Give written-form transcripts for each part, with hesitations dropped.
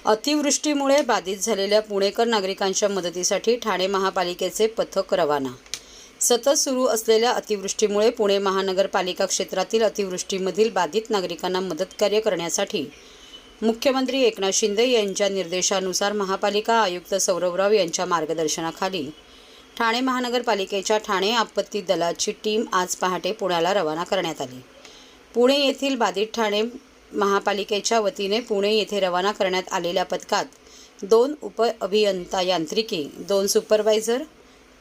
अतिवृष्टीमुळे बाधित झालेल्या पुणेकर नागरिकांच्या मदतीसाठी ठाणे महापालिकेचे पथक रवाना। सतत सुरू असलेल्या अतिवृष्टीमुळे पुणे महानगरपालिका क्षेत्रातील अतिवृष्टीमधील बाधित नागरिकांना मदतकार्य करण्यासाठी मुख्यमंत्री एकनाथ शिंदे यांच्या निर्देशानुसार महापालिका आयुक्त सौरभराव यांच्या मार्गदर्शनाखाली ठाणे महानगरपालिकेच्या ठाणे आपत्ती दलाची टीम आज पहाटे पुण्याला रवाना करण्यात आली। पुणे येथील बाधित ठाणे महापालिकेच्या वतीने पुणे येथे रवाना करण्यात आलेल्या पथकात 2 उपअभियंता यांत्रिकी, 2 सुपरवायझर,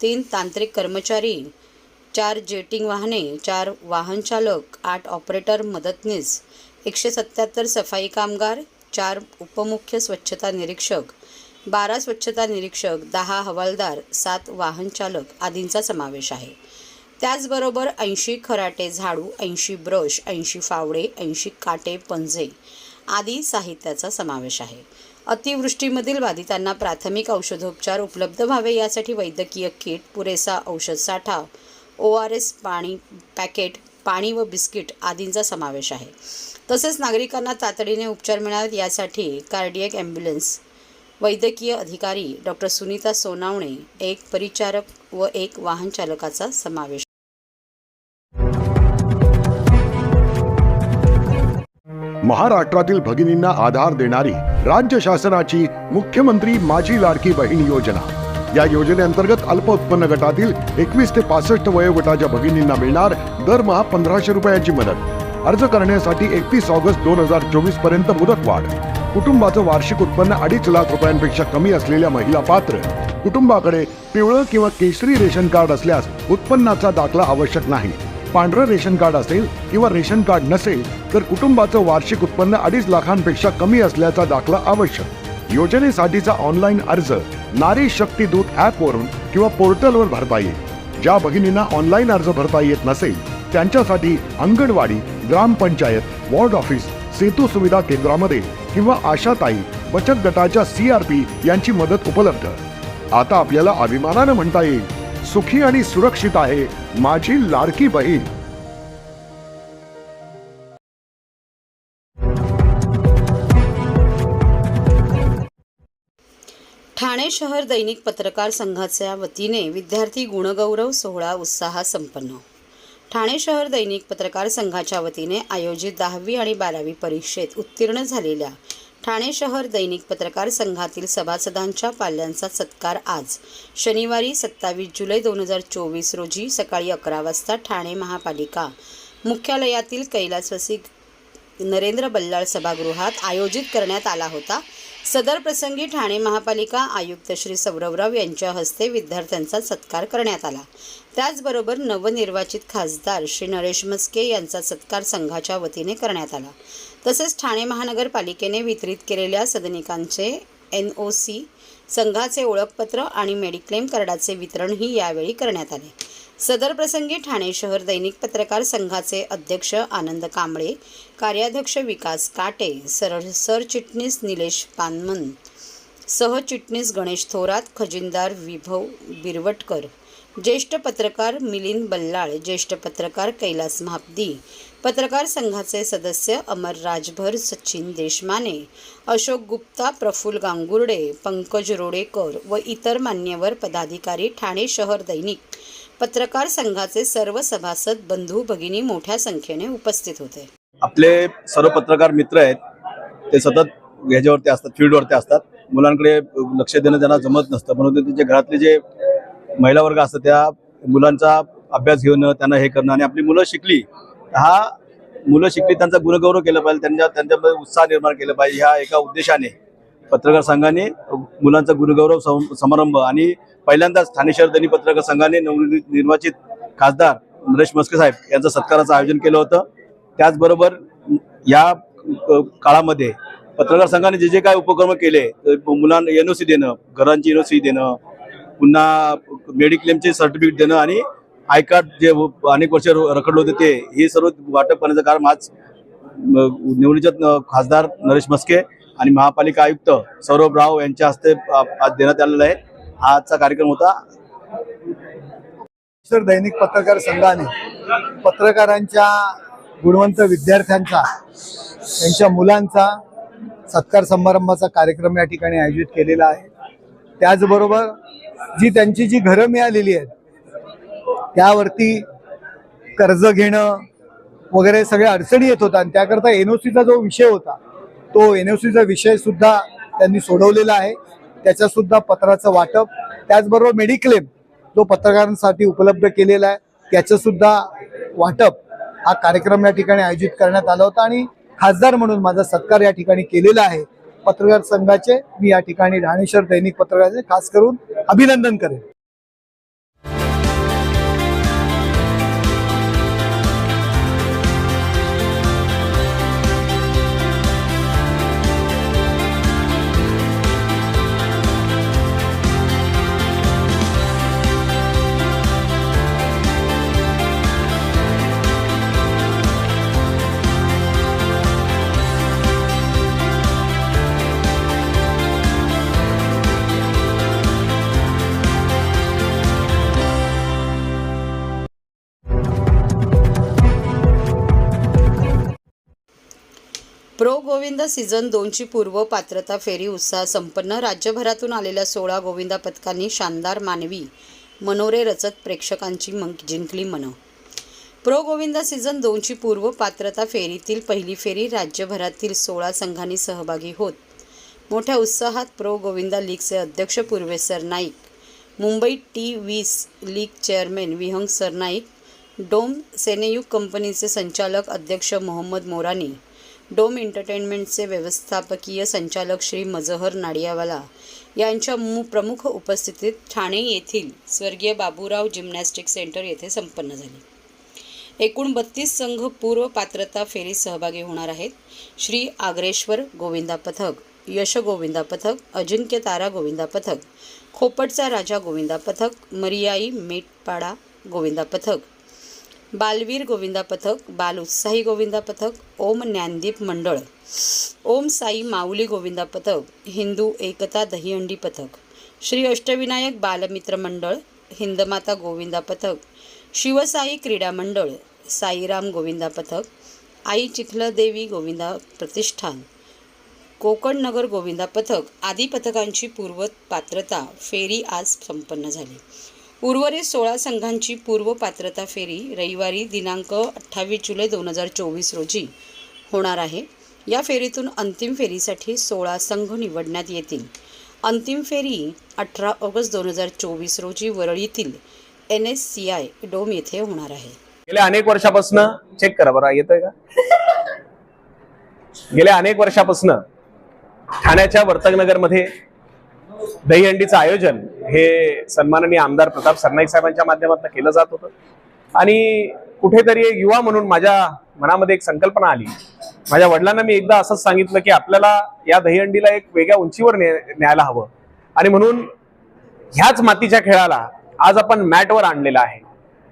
3 तांत्रिक कर्मचारी, 4 जेटिंग वाहने, 4 वाहन चालक, 8 ऑपरेटर मदतनीस, 177 सफाई कामगार, 4 उपमुख्य स्वच्छता निरीक्षक, 12 स्वच्छता निरीक्षक, 10 हवालदार, 7 वाहन चालक आदींचा समावेश आहे। त्याचबरोबर 80 खराटे झाडू, 80 ब्रश, 80 फावडे, 80 काटे, पंजे आदी साहित्याचा समावेश आहे। अतिवृष्टीमधील बाधितांना प्राथमिक औषधोपचार उपलब्ध व्हावे यासाठी वैद्यकीय किट, पुरेसा औषध साठा, ORS पाणी पॅकेट, पाणी व बिस्किट आदींचा समावेश आहे। तसेच नागरिकांना तातडीने उपचार मिळावेत यासाठी कार्डियक ॲम्ब्युलन्स, वैद्यकीय अधिकारी डॉक्टर सुनीता सोनावणे, 1 परिचारक व 1 वाहन चालकाचा समावेश। महाराष्ट्रातील भगिनींना आधार देणारी राज्य शासनाची मुख्यमंत्री माझी लाडकी बहीण योजना। या योजनेअंतर्गत अल्प उत्पन्न गटातील 21 ते 65 वयोगटाच्या भगिनींना मिळणार दरमहा 1500 रुपयांची मदत। अर्ज करण्यासाठी 31 ऑगस्ट 2024 पर्यंत मुदतवाढ। कुटुंबाचं वार्षिक उत्पन्न 2.5 लाख रुपयांपेक्षा कमी असलेल्या महिला पात्र। कुटुंबाकडे पिवळं किंवा केशरी रेशन कार्ड असल्यास उत्पन्नाचा दाखला आवश्यक नाही। पांढरं रेशन कार्ड असेल किंवा रेशन कार्ड नसेल तर कुटुंबाचं वार्षिक उत्पन्न 2.5 लाखांपेक्षा कमी असल्याचा दाखला आवश्यक। योजनेसाठीचा ऑनलाईन अर्ज नारी शक्ती दूत ॲपवरून किंवा पोर्टलवर भरता येईल। ज्या भगिनींना ऑनलाईन अर्ज भरता येत नसेल त्यांच्यासाठी अंगणवाडी, ग्रामपंचायत, वॉर्ड ऑफिस, सेतू सुविधा केंद्रामध्ये किंवा आशाताई बचत गटाच्या CRP यांची मदत उपलब्ध। आता आपल्याला अभिमानाने म्हणता येईल, सुखी आणि सुरक्षित आहे माझी लाडकी बहीण। ठाणे शहर दैनिक पत्रकार संघाच्या वतीने विद्यार्थी गुणगौरव सोहळा उत्साहात संपन्न। ठाणे शहर दैनिक पत्रकार संघाच्या वतीने आयोजित 10वी आणि 12वी परीक्षेत उत्तीर्ण झालेल्या ठाणे शहर दैनिक पत्रकार संघातील सभासदांच्या पाल्यांचा सत्कार आज शनिवारी 27 जुलै 2024 रोजी सकाळी 11 वाजता ठाणे महापालिका मुख्यालयातील कैलासवासी नरेंद्र बल्लाळ सभागृहात आयोजित करण्यात आला होता। सदर प्रसंगी ठाणे महापालिका आयुक्त श्री सौरभराव यांच्या हस्ते विद्यार्थ्यांचा सत्कार करण्यात आला। त्याचबरोबर नवनिर्वाचित खासदार श्री नरेश म्हस्के यांचा सत्कार संघाच्या वतीने करण्यात आला। तसेच ठाणे महानगरपालिकेने वितरित केलेल्या सदनिकांचे NOC, संघाचे ओळखपत्र आणि मेडिक्लेम कार्डाचे वितरणही यावेळी करण्यात आले। सदर प्रसंगी ठाणे शहर दैनिक पत्रकार संघाचे अध्यक्ष आनंद कांबळे, कार्याध्यक्ष विकास काटे, सरचिटणीस निलेश पानमन, सहचिटणीस गणेश थोरात, खजिनदार विभव बिरवटकर, ज्येष्ठ पत्रकार मिलिंद बल्लाळ, ज्येष्ठ पत्रकार कैलास महापदी, पत्रकार संघाचे सदस्य अमर राजभर, सचिन देशमाने, अशोक गुप्ता, प्रफुल्ल गांगुर्डे, पंकज रोडेकर व इतर मान्यवर पदाधिकारी ठाणे शहर दैनिक पत्रकार संघाचे सर्व सभासद बंधू भगिनी मोठ्या संख्येने उपस्थित होते। आपले सर्व पत्रकार मित्र आहेत ते सतत ह्याच्यावरती असतात, फील्डवरती असतात। मुलांकडे लक्ष देणं त्यांना जमत नसतं, म्हणून त्यांचे घरातले जे महिला वर्ग असतात त्या मुलांचा अभ्यास घेऊन त्यांना हे करणं आणि आपली मुलं शिकली त्यांचा गुणगौरव केला पाहिजे, त्यांच्यामध्ये उत्साह निर्माण केला पाहिजे। ह्या एका उद्देशाने पत्रकार संघाने मुलांचा गुणगौरव समारंभ आणि पहिल्यांदाच ठाणे शहर दैनिक पत्रकार संघाने नवनिर्वाचित खासदार नरेश म्हस्के साहेब यांचं सत्काराचं आयोजन केलं होतं। त्याचबरोबर या काळामध्ये पत्रकार संघाने जे काय उपक्रम केले, मुलांना NOC देणं, घरांची NOC देणं, पुन्हा मेडिक्लेमचे सर्टिफिकेट देणं आणि आय कार्ड जे अनेक वर्ष रखडलं होते ते हे सर्व वाटप करण्याचं काम आज निवडणुकीत खासदार नरेश म्हस्के आणि महापालिका आयुक्त सौरभराव यांच्या हस्ते आज देण्यात आलेला आहे। हा आजचा कार्यक्रम होता। दैनिक पत्रकार संघाने पत्रकारांच्या गुणवंत विद्यार्थ्यांचा, त्यांच्या मुलांचा सत्कार समारंभाचा कार्यक्रम या ठिकाणी आयोजित केलेला आहे. त्याचबरोबर त्यांची जी घरं मिळालेली आहेत त्यावरती कर्ज घेणं वगैरे सगळ्या अडचणी येत होत्या आणि त्याकरता NOCचा जो विषय होता तो NOCचा विषय सुद्धा त्यांनी सोडवलेला आहे. त्याच्या सुद्धा पत्राचं वाटप, त्याचबरोबर मेडिक्लेम जो पत्रकारांसाठी उपलब्ध केलेला आहे त्याचं सुद्धा वाटप हा कार्यक्रम या ठिकाणी आयोजित करण्यात आला होता आणि खासदार म्हणून माझा सत्कार या ठिकाणी केलेला आहे. पत्रकार संघाचे मी या ठिकाणी ठाणे शहर दैनिक पत्रकारांचे खास करून अभिनंदन करेन. प्रो गोविंदा सीझन 2ची पूर्व पात्रता फेरी उत्साह संपन्न. राज्यभरातून आलेल्या 16 गोविंदा पथकांनी शानदार मानवी मनोरे रचत प्रेक्षकांची जिंकली मनं. प्रो गोविंदा सीझन 2ची पूर्व पात्रता फेरीतील पहिली फेरी राज्यभरातील 16 संघांनी सहभागी होत मोठ्या उत्साहात प्रो गोविंदा लीगचे अध्यक्ष Purvesh Sarnaik, Mumbai T20 league chairman Vihang Sarnaik, Dome सेनेयुग कंपनीचे संचालक अध्यक्ष मोहम्मद मोरानी, डोम एंटरटेनमेंटचे व्यवस्थापकीय संचालक श्री मजहर नाडियावाला यांच्या प्रमुख उपस्थितीत ठाणे येथील स्वर्गीय बाबूराव जिम्नॅस्टिक सेंटर येथे संपन्न झाली. एकूण 32 संघ पूर्व पात्रता फेरीत सहभागी होणार आहेत. श्री आग्रेश्वर गोविंदा पथक, यश गोविंदा पथक, अजिंक्य तारा गोविंदा पथक, खोपटचा राजा गोविंदा पथक, मरियाई मेटपाडा गोविंदा पथक, बालवीर गोविंदा पथक, बाल उत्साही गोविंदा पथक, ओम ज्ञानदीप मंडळ, ओम साई माऊली गोविंदा पथक, हिंदू एकता दहीहंडी पथक, श्री अष्टविनायक बालमित्र मंडळ, हिंदमाता गोविंदा पथक, शिवसाई क्रीडा मंडळ, साईराम गोविंदा पथक, आई चिखलदेवी गोविंदा प्रतिष्ठान, कोकण नगर गोविंदा पथक आदी पथकांची पूर्व पात्रता फेरी आज संपन्न झाली. उर्वरित 16 संघांची पूर्व पात्रता फेरी रविवारी दिनांक 28 जुलै 2024 रोजी होणार आहे. या फेरीतून अंतिम फेरीसाठी 16 संघ निवडण्यात येतील. अंतिम फेरी 18 ऑगस्ट 2024 रोजी वरळीतील NSCI डोम येथे होणार आहे. गेल्या अनेक वर्षापासून चेक करा बरं येतोय का. गेल्या अनेक वर्षापासून ठाण्याच्या वर्तकनगरमध्ये दहीहंडीचं आयोजन हे सन्माननीय आमदार प्रताप सरनाईक साहेबांच्या माध्यमातून केलं जात होतं आणि कुठेतरी एक युवा म्हणून माझ्या मनामध्ये एक संकल्पना आली. माझ्या वडिलांना मी एकदा असंच सांगितलं की आपल्याला या दहीहंडीला एक वेगळ्या उंचीवर न्यायला हवं आणि म्हणून ह्याच मातीच्या खेळाला आज आपण मॅटवर आणलेला आहे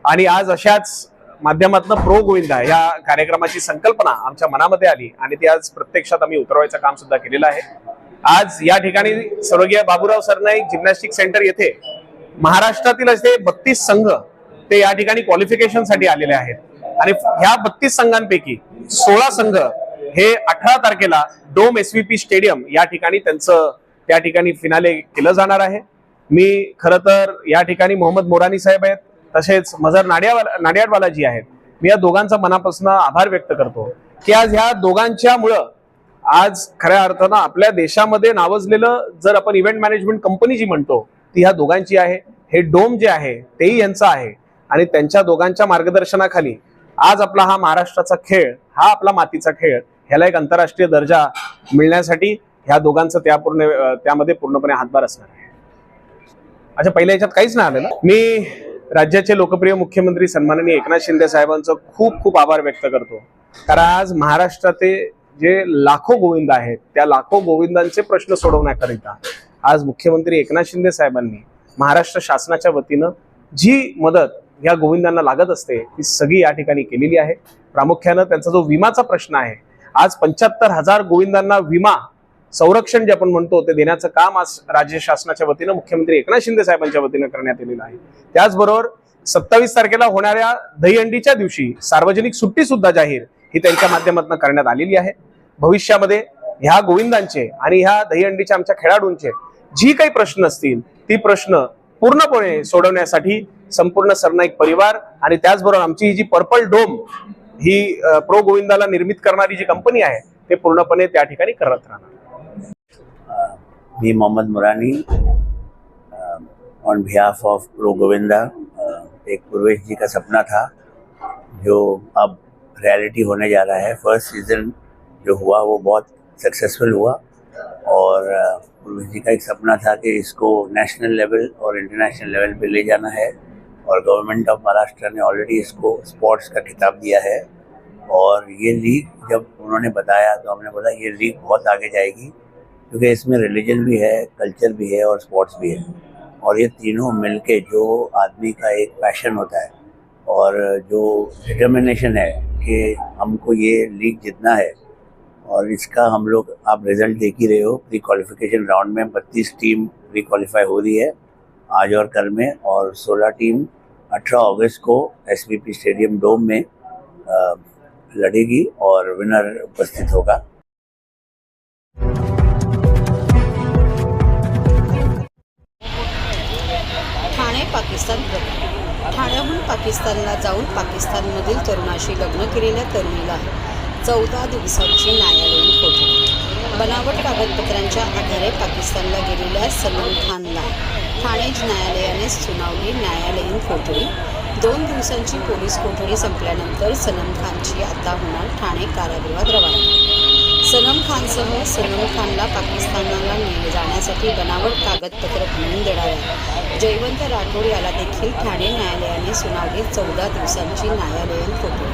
आणि आज अशाच माध्यमातून प्रो गोविंदा या कार्यक्रमाची संकल्पना आमच्या मनामध्ये आली आणि ती आज प्रत्यक्षात आम्ही उतरवायचं काम सुद्धा केलेलं आहे. आज या ठिकाणी स्वर्गीय बाबूराव सरनाईक जिम्नॅस्टिक सेंटर येथे महाराष्ट्रातील असे 32 संघ ते या ठिकाणी क्वालिफिकेशन साठी आलेले आहेत आणि ह्या 32 संघांपैकी 16 संघ हे 18 तारखेला डोम SVP स्टेडियम या ठिकाणी त्यांचं त्या ठिकाणी फिनाले केलं जाणार आहे. मी खरं तर या ठिकाणी मोहम्मद मोरानी साहेब आहेत तसेच मजहर नाडियाडवालाजी आहेत. मी या दोघांचा मनापासून आभार व्यक्त करतो की आज ह्या दोघांच्यामुळं आज खऱ्या अर्थानं आपल्या देशामध्ये नावाजलेलं जर आपण इव्हेंट मॅनेजमेंट कंपनी जी म्हणतो ती ह्या दोघांची आहे. हे डोम जे आहे तेही यांचं आहे आणि त्यांच्या दोघांच्या मार्गदर्शनाखाली आज आपला हा महाराष्ट्राचा खेळ, हा आपला मातीचा खेळ, ह्याला एक आंतरराष्ट्रीय दर्जा मिळण्यासाठी ह्या दोघांचं त्यामध्ये पूर्णपणे हातभार असणार आहे. अच्छा, पहिल्या याच्यात काहीच नाही आलेलं. मी राज्याचे लोकप्रिय मुख्यमंत्री सन्माननीय एकनाथ शिंदे साहेबांचं खूप खूप आभार व्यक्त करतो कारण आज महाराष्ट्राचे जे लाखो गोविंद आहेत त्या लाखो गोविंदांचे प्रश्न सोडवण्याकरिता आज मुख्यमंत्री एकनाथ शिंदे साहेबांनी महाराष्ट्र शासनाच्या वतीनं जी मदत या गोविंदांना लागत असते ती सगळी या ठिकाणी केलेली आहे. प्रामुख्यानं त्यांचा जो विमाचा प्रश्न आहे, आज 75,000 गोविंदांना विमा संरक्षण जे आपण म्हणतो ते देण्याचं काम आज राज्य शासनाच्या वतीनं मुख्यमंत्री एकनाथ शिंदे साहेबांच्या वतीनं करण्यात आलेलं आहे. त्याचबरोबर 27 तारखेला होणाऱ्या दहीहंडीच्या दिवशी सार्वजनिक सुट्टी सुद्धा जाहीर ही त्यांच्या माध्यमातून करण्यात आलेली आहे. भविष्यामध्ये ह्या गोविंदांचे आणि ह्या दहीहंडीच्या आमच्या खेळाडूंचे जी काही प्रश्न असतील ती प्रश्न पूर्णपणे सोडवण्यासाठी संपूर्ण सरनाईक परिवार आणि त्याचबरोबर आमची ही जी पर्पल डोम ही प्रो गोविंदाला निर्मित करणारी जी कंपनी आहे ते पूर्णपणे त्या ठिकाणी करत राहणार. मी Mohammad Murani on behalf of pro Govinda. एक पूर्वेश जी का सपना था जो अब रियलिटी होने जा रहा है. फर्स्ट सीजन जो हुआ वो बहुत सक्सेसफुल हुआ और पूर्वेश जी का एक सपना था कि इसको नेशनल लेवल और इंटरनेशनल लेवल पे ले जाना है और गवर्नमेंट ऑफ महाराष्ट्र ने ऑलरेडी इसको स्पोर्ट्स का खिताब दिया है. और ये लीग जब उन्होंने बताया तो हमने बोला ये लीग बहुत आगे जाएगी क्योंकि इसमें रिलीजन भी है, कल्चर भी है और स्पोर्ट्स भी है और ये तीनों मिलके जो आदमी का एक पैशन होता है और जो डिटर्मिनेशन है कि हमको ये लीग जीतना है और इसका हम लोग आप रिजल्ट देख ही रहे हो. प्री क्वालिफिकेशन राउंड में 32 टीम प्री क्वालिफाई हो रही है आज और कल में और 16 टीम 18 अगस्त को SVP स्टेडियम डोम में लड़ेगी और विनर उपस्थित होगा. ठाणे पाकिस्तान प्रकरण. ठाण्याहून पाकिस्तानला जाऊन पाकिस्तानमधील तरुणाशी लग्न केलेल्या तरुणीला 14 दिवसांची न्यायालयीन कोठडी. बनावट कागदपत्रांच्या आधारे पाकिस्तानला गेलेल्या सनम खानला ठाणे न्यायालयाने सुनावली न्यायालयीन कोठडी. 2 दिवसांची पोलीस कोठडी संपल्यानंतर सनम खानची आता होणार ठाणे कारागृहात रवाना. सनम खानसह सनम खानला पाकिस्तानला जाण्यासाठी बनावट कागदपत्र बनवून देणाऱ्या जयवंत राठोड याला देखील ठाणे न्यायालयाने सुनावली 14 दिवसांची न्यायालयीन कोठडी.